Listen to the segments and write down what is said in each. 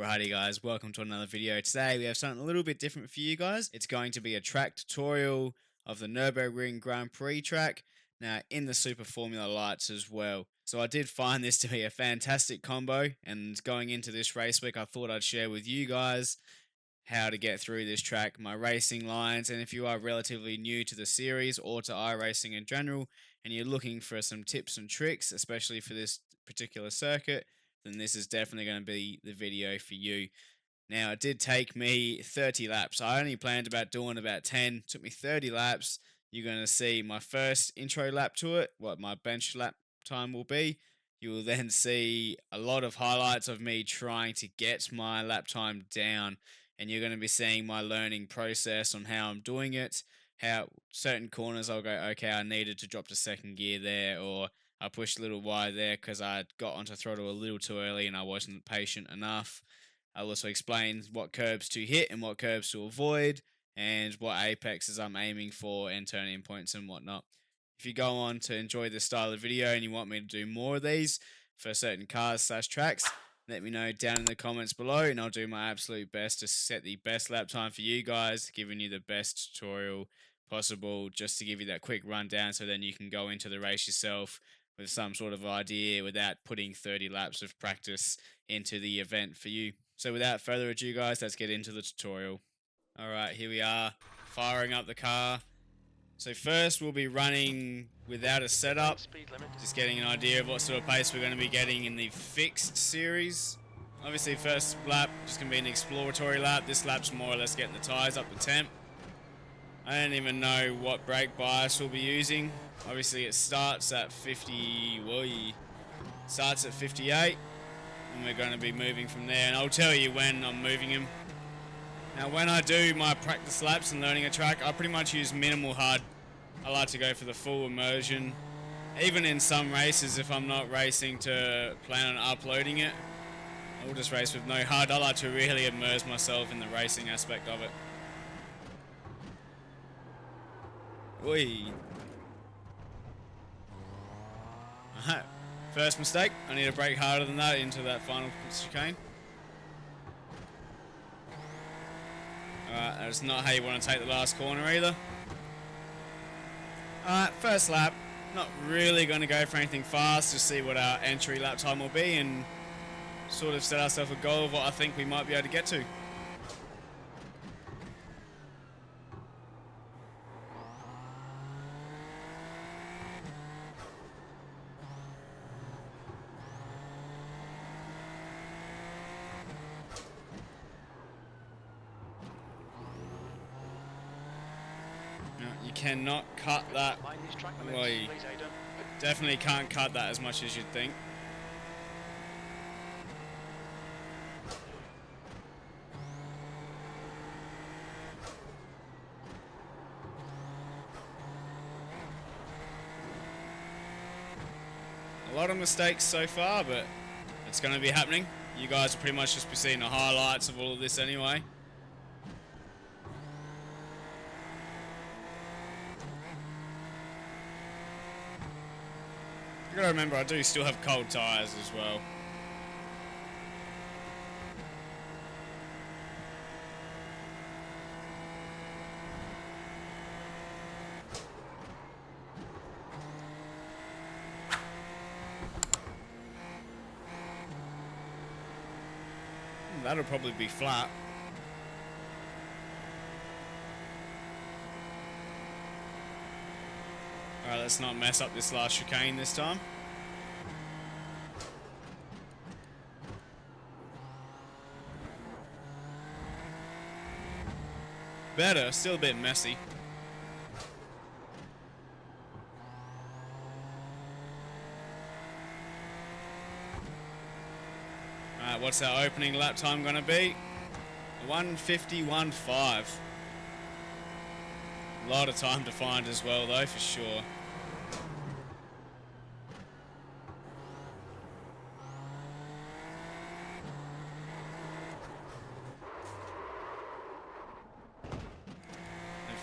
Alrighty guys, welcome to another video. Today we have something a little bit different for you guys. It's going to be a track tutorial of the Nurburgring Grand Prix track, now in the Super Formula Lights as well. So I did find this to be a fantastic combo, and going into this race week I thought I'd share with you guys how to get through this track, my racing lines, and if you are relatively new to the series or to iRacing in general and you're looking for some tips and tricks, especially for this particular circuit, then this is definitely going to be the video for you. Now, it did take me 30 laps. I only planned about doing about 10. It took me 30 laps. You're going to see my first intro lap to it, what my bench lap time will be. You will then see a lot of highlights of me trying to get my lap time down, and you're going to be seeing my learning process on how I'm doing it, how certain corners I'll go, okay, I needed to drop to second gear there, or I pushed a little wide there because I got onto throttle a little too early and I wasn't patient enough. I'll also explain what curbs to hit and what curbs to avoid, and what apexes I'm aiming for and turning points and whatnot. If you go on to enjoy this style of video and you want me to do more of these for certain cars / tracks, let me know down in the comments below and I'll do my absolute best to set the best lap time for you guys, giving you the best tutorial possible, just to give you that quick rundown so then you can go into the race yourself with some sort of idea without putting 30 laps of practice into the event for you. So without further ado guys, let's get into the tutorial. Alright, here we are, firing up the car. So first we'll be running without a setup, just getting an idea of what sort of pace we're going to be getting in the fixed series. Obviously first lap just going to be an exploratory lap. This lap's more or less getting the tyres up to temp. I don't even know what brake bias we'll be using. Obviously it starts at 58 and we're going to be moving from there, and I'll tell you when I'm moving him. Now when I do my practice laps and learning a track, I pretty much use minimal HUD. I like to go for the full immersion. Even in some races, if I'm not racing to plan on uploading it, I'll just race with no HUD. I like to really immerse myself in the racing aspect of it. Oi. Alright, first mistake. I need to brake harder than that into that final chicane. Alright, that's not how you want to take the last corner either. Alright, first lap. Not really going to go for anything fast, just see what our entry lap time will be and sort of set ourselves a goal of what I think we might be able to get to. You cannot cut that. Well, you definitely can't cut that as much as you'd think. A lot of mistakes so far, but it's going to be happening. You guys will pretty much just be seeing the highlights of all of this anyway. You gotta remember, I do still have cold tyres as well. That'll probably be flat. Alright, let's not mess up this last chicane this time. Better, still a bit messy. Alright, what's our opening lap time going to be? 1:51.5. A lot of time to find as well though, for sure.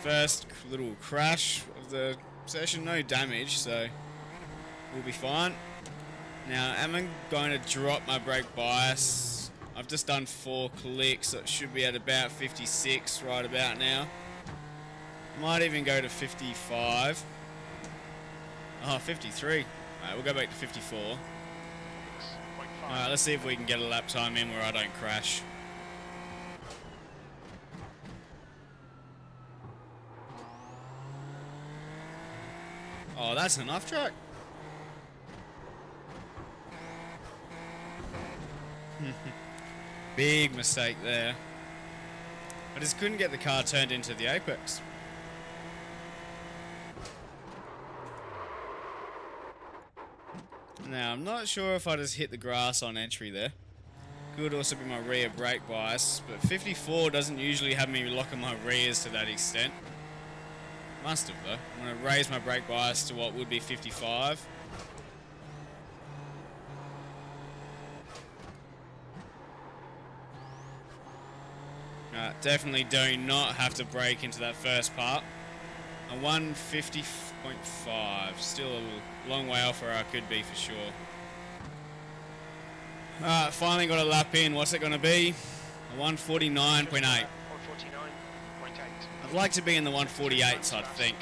First little crash of the session, no damage, so we'll be fine. Now, am I going to drop my brake bias? I've just done 4 clicks, so it should be at about 56 right about now. Might even go to 55. Oh, 53. Alright, we'll go back to 54. Alright, let's see if we can get a lap time in where I don't crash. Oh, that's enough track. Big mistake there. I just couldn't get the car turned into the apex. Now, I'm not sure if I just hit the grass on entry there. Could also be my rear brake bias, but 54 doesn't usually have me locking my rears to that extent. Must have though. I'm going to raise my brake bias to what would be 55. Definitely do not have to brake into that first part. A 150.5. Still a long way off where I could be for sure. Alright, finally got a lap in. What's it going to be? A 149.8. 149.8. I'd like to be in the 148s, I think.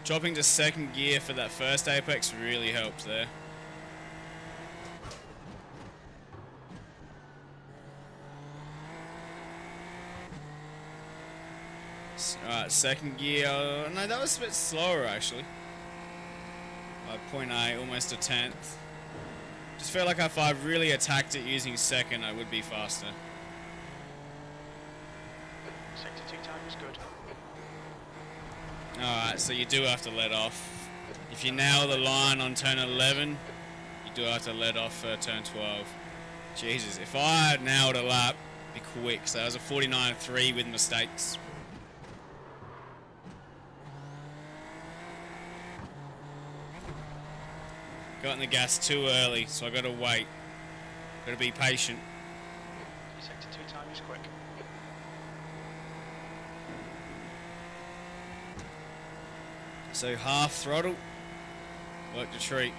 Dropping to second gear for that first apex really helped there. Alright, second gear. No, that was a bit slower actually. 0.8, almost a 10th. Just felt like if I really attacked it using second, I would be faster. Sector 2 time is good. Alright, so you do have to let off. If you nail the line on turn 11, you do have to let off for turn 12. Jesus, if I had nailed a lap, it'd be quick. So that was a 49.3 with mistakes. Got in the gas too early, so I gotta wait. Gotta be patient. Sector 2 time is quick. So half throttle, worked a treat.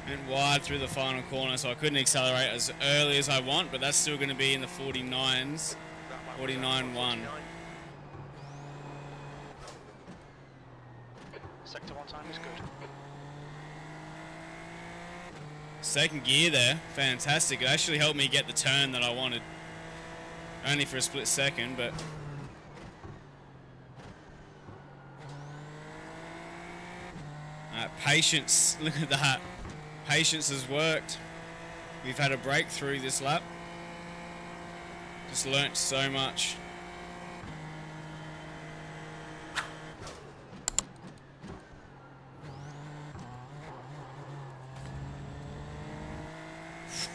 Went wide through the final corner, so I couldn't accelerate as early as I want, but that's still going to be in the 49s. 49.1. Sector 1 time is good. Second gear there, fantastic. It actually helped me get the turn that I wanted. Only for a split second, but... patience, look at that. Patience has worked. We've had a breakthrough this lap. Just learnt so much.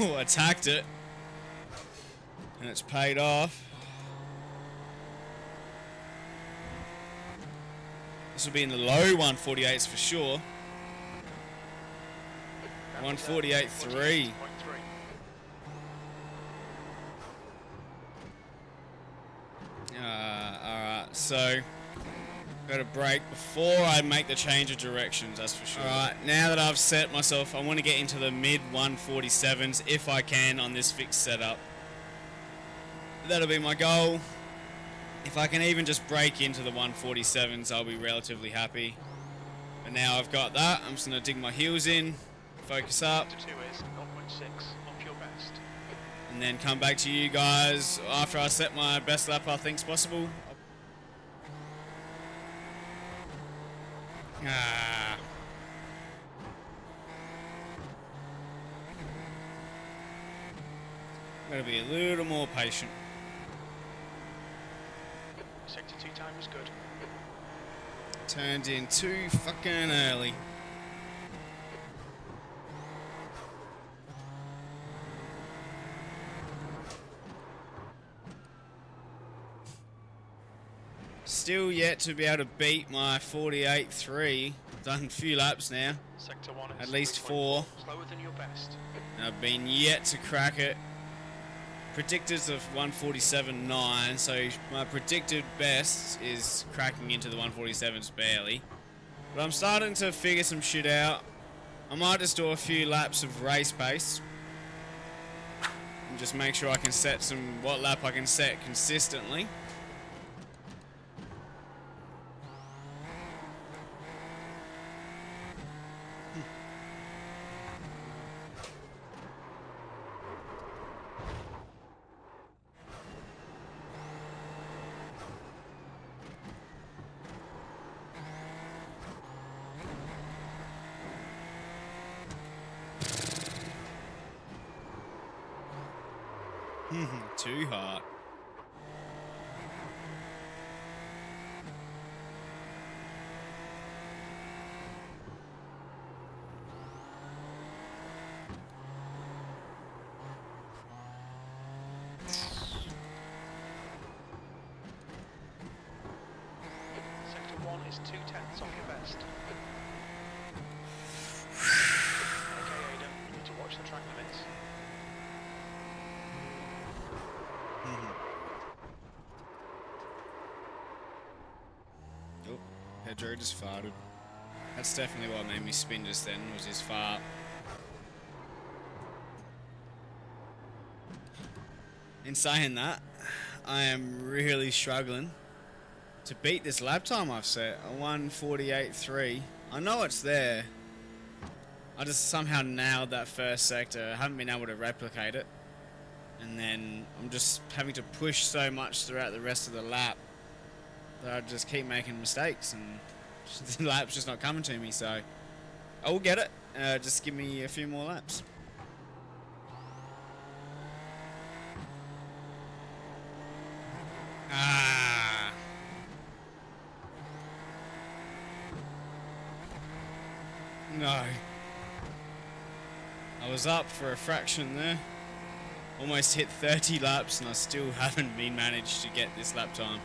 Attacked it. And it's paid off. This will be in the low 148s for sure. 148.3. Alright, so got a break before I make the change of directions, that's for sure. Alright, now that I've set myself, I want to get into the mid 147s if I can on this fixed setup. That'll be my goal. If I can even just break into the 147s, I'll be relatively happy. But now I've got that, I'm just going to dig my heels in, focus up. Sector 2 is 0.6 off your best. And then come back to you guys after I set my best lap I think's possible. Gotta be a little more patient. Sector 2 time is good. Turned in too fucking early. Still yet to be able to beat my 48.3. Done a few laps now. Sector 1 is at least 4. Slower than your best. And I've been yet to crack it. predictors of 147.9, so my predicted best is cracking into the 147s barely. But I'm starting to figure some shit out. I might just do a few laps of race pace and just make sure I can set what lap I can set consistently. Too hard. Sector 1 is 2/10 off your best. Okay, Aidan, you need to watch the track limits. Oh, Pedro just farted. That's definitely what made me spin just then, was his fart. In saying that, I am really struggling to beat this lap time I've set, a 1:48.3. I know it's there. I just somehow nailed that first sector. I haven't been able to replicate it. And then I'm just having to push so much throughout the rest of the lap that I just keep making mistakes and the lap's just not coming to me. So I will get it. Just give me a few more laps. Ah. No. I was up for a fraction there. Almost hit 30 laps and I still haven't been managed to get this lap time.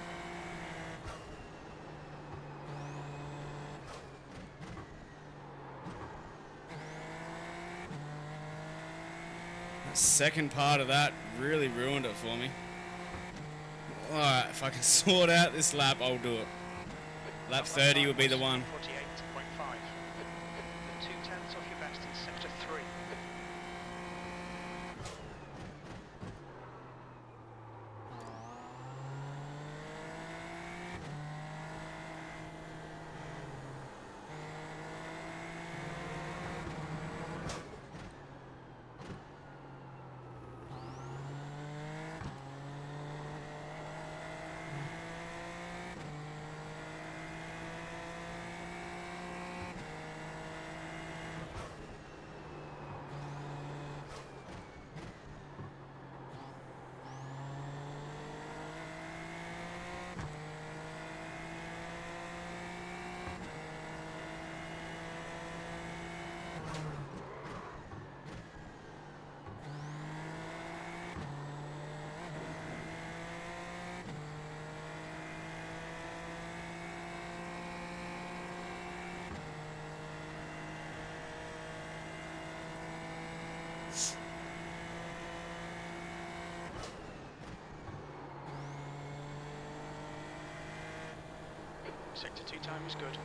The second part of that really ruined it for me. Alright, if I can sort out this lap, I'll do it. Lap 30 would be the one. 48.5. 2/10 off your best in sector 3. Sector 2 time is good.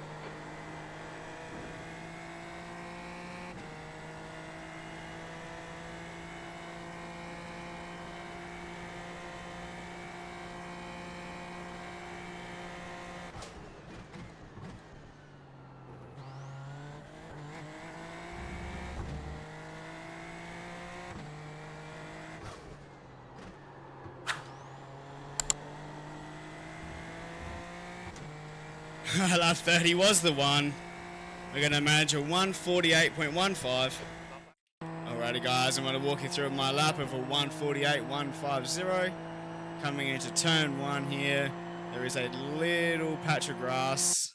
Lap 30 was the one. We're going to manage a 1:48.15. Alrighty guys, I'm going to walk you through my lap of a 1:48.150. Coming into turn 1 here, there is a little patch of grass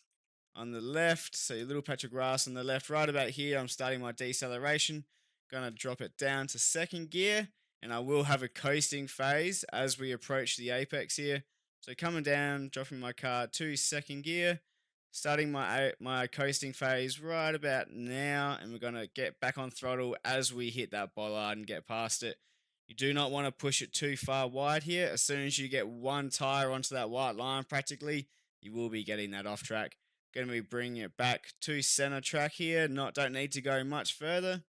on the left. So a little patch of grass on the left. Right about here, I'm starting my deceleration. Going to drop it down to second gear. And I will have a coasting phase as we approach the apex here. So coming down, dropping my car to second gear, starting my coasting phase right about now, and we're going to get back on throttle as we hit that bollard and get past it. You do not want to push it too far wide here. As soon as you get one tire onto that white line, practically, you will be getting that off track. Going to be bringing it back to center track here. Don't need to go much further.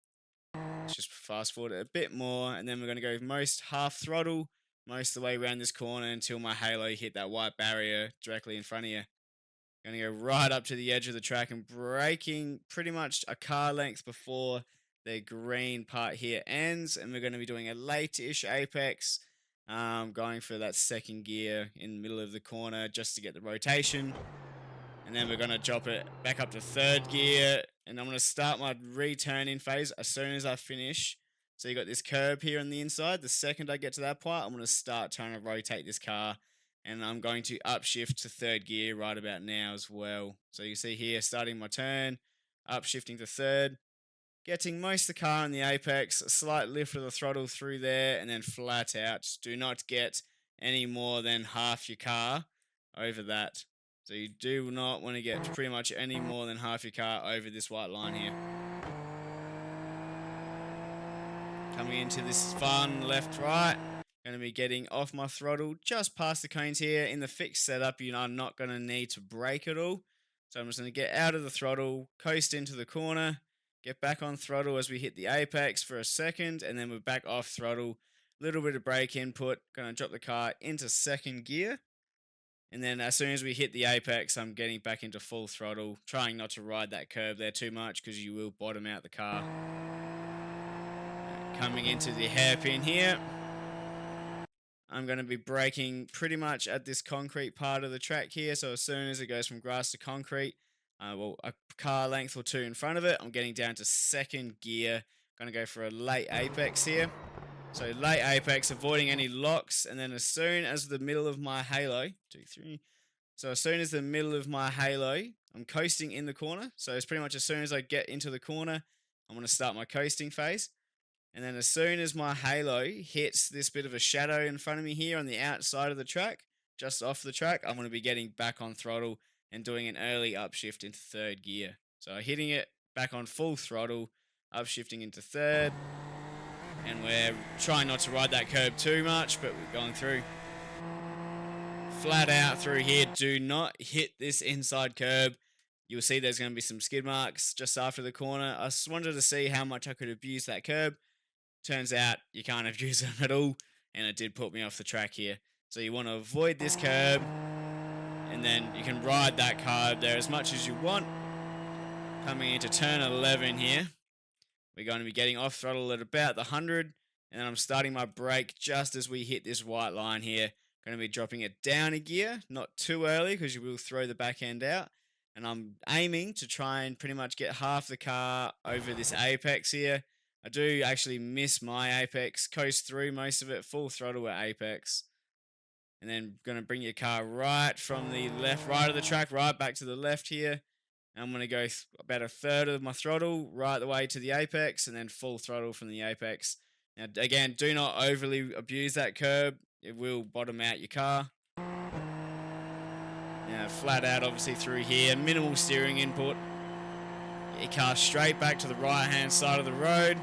Let's just fast forward it a bit more, and then we're going to go most half throttle most of the way around this corner until my halo hit that white barrier directly in front of you. Going to go right up to the edge of the track and braking pretty much a car length before the green part here ends, and we're going to be doing a late-ish apex, going for that second gear in the middle of the corner just to get the rotation. And then we're going to drop it back up to third gear. And I'm going to start my returning phase as soon as I finish. So you got this curb here on the inside. The second I get to that part, I'm going to start trying to rotate this car. And I'm going to upshift to third gear right about now as well. So you see here, starting my turn, upshifting to third. Getting most of the car in the apex, a slight lift of the throttle through there, and then flat out. Just do not get any more than half your car over that. So you do not want to get pretty much any more than half your car over this white line here. Coming into this fun left-right. Going to be getting off my throttle just past the cones here. In the fixed setup, you are not going to need to brake at all. So I'm just going to get out of the throttle, coast into the corner, get back on throttle as we hit the apex for a second, and then we're back off throttle. Little bit of brake input. Going to drop the car into second gear. And then as soon as we hit the apex, I'm getting back into full throttle, trying not to ride that curb there too much because you will bottom out the car. Coming into the hairpin here. I'm going to be braking pretty much at this concrete part of the track here. So as soon as it goes from grass to concrete, a car length or two in front of it, I'm getting down to second gear. Going to go for a late apex here. So late apex, avoiding any locks, and then as soon as the middle of my halo, 2, 3. So as soon as the middle of my halo, I'm coasting in the corner. So it's pretty much as soon as I get into the corner, I'm going to start my coasting phase. And then as soon as my halo hits this bit of a shadow in front of me here on the outside of the track, just off the track, I'm going to be getting back on throttle and doing an early upshift into third gear. So hitting it back on full throttle, upshifting into third. And we're trying not to ride that curb too much, but we're going through. Flat out through here. Do not hit this inside curb. You'll see there's going to be some skid marks just after the corner. I just wanted to see how much I could abuse that curb. Turns out you can't abuse them at all, and it did put me off the track here. So you want to avoid this curb, and then you can ride that curb there as much as you want. Coming into turn 11 here. We're going to be getting off throttle at about the 100, and then I'm starting my brake just as we hit this white line here. Going to be dropping it down a gear, not too early because you will throw the back end out. And I'm aiming to try and pretty much get half the car over this apex here. I do actually miss my apex, coast through most of it, full throttle at apex. And then going to bring your car right from the left, right of the track, right back to the left here. I'm going to go about a third of my throttle right the way to the apex and then full throttle from the apex. Now, again, do not overly abuse that curb. It will bottom out your car. Now, flat out, obviously, through here. Minimal steering input. Get your car straight back to the right-hand side of the road.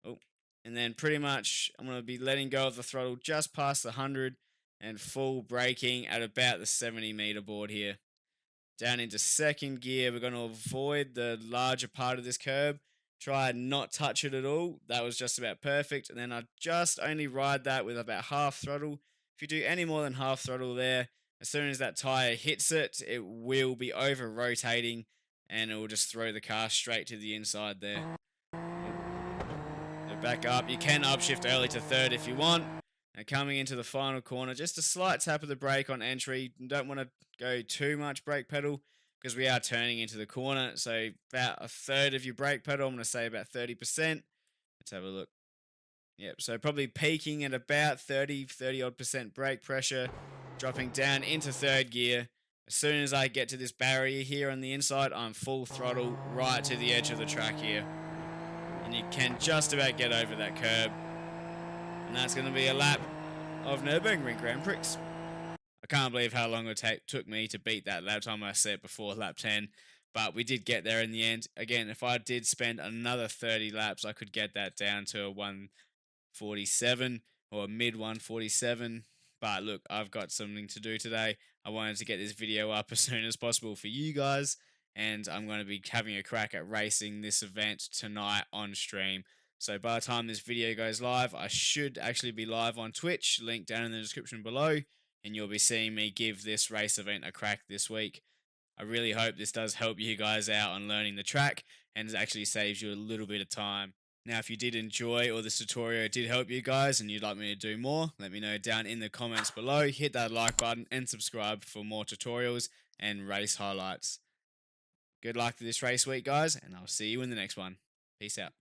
Oh, and then pretty much, I'm going to be letting go of the throttle just past the 100 and full braking at about the 70-meter board here. Down into second gear, we're going to avoid the larger part of this curb. Try and not touch it at all. That was just about perfect. And then I just only ride that with about half throttle. If you do any more than half throttle there, as soon as that tire hits it, it will be over rotating and it will just throw the car straight to the inside there. So back up. You can upshift early to third if you want. And coming into the final corner, just a slight tap of the brake on entry. You don't want to go too much brake pedal because we are turning into the corner. So about a third of your brake pedal, I'm going to say about 30%. Let's have a look. Yep, so probably peaking at about 30 odd percent brake pressure, dropping down into third gear. As soon as I get to this barrier here on the inside, I'm full throttle right to the edge of the track here. And you can just about get over that curb. And that's going to be a lap of Nurburgring Grand Prix. I can't believe how long it took me to beat that lap time I set before lap 10. But we did get there in the end. Again, if I did spend another 30 laps, I could get that down to a 147 or a mid 147. But look, I've got something to do today. I wanted to get this video up as soon as possible for you guys, and I'm going to be having a crack at racing this event tonight on stream. So by the time this video goes live, I should actually be live on Twitch, link down in the description below, and you'll be seeing me give this race event a crack this week. I really hope this does help you guys out on learning the track and actually saves you a little bit of time. Now, if you did enjoy or this tutorial did help you guys and you'd like me to do more, let me know down in the comments below. Hit that like button and subscribe for more tutorials and race highlights. Good luck to this race week, guys, and I'll see you in the next one. Peace out.